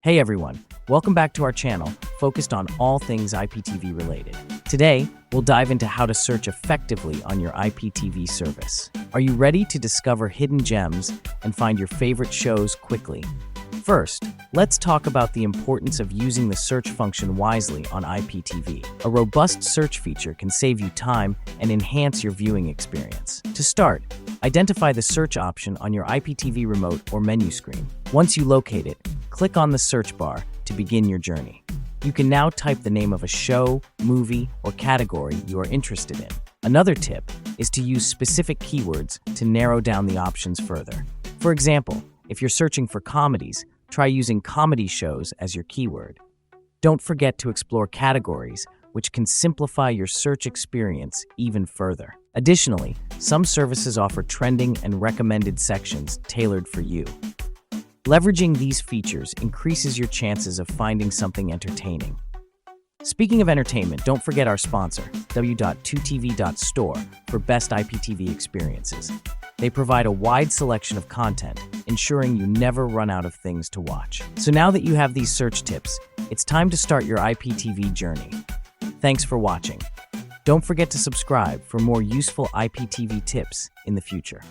Hey everyone, welcome back to our channel, focused on all things IPTV related. Today, we'll dive into how to search effectively on your IPTV service. Are you ready to discover hidden gems and find your favorite shows quickly? First, let's talk about the importance of using the search function wisely on IPTV. A robust search feature can save you time and enhance your viewing experience. To start, identify the search option on your IPTV remote or menu screen. Once you locate it, click on the search bar to begin your journey. You can now type the name of a show, movie, or category you are interested in. Another tip is to use specific keywords to narrow down the options further. For example, if you're searching for comedies, try using comedy shows as your keyword. Don't forget to explore categories, which can simplify your search experience even further. Additionally, some services offer trending and recommended sections tailored for you. Leveraging these features increases your chances of finding something entertaining. Speaking of entertainment, don't forget our sponsor, w.2tv.store, for best IPTV experiences. They provide a wide selection of content, ensuring you never run out of things to watch. So now that you have these search tips, it's time to start your IPTV journey. Thanks for watching. Don't forget to subscribe for more useful IPTV tips in the future.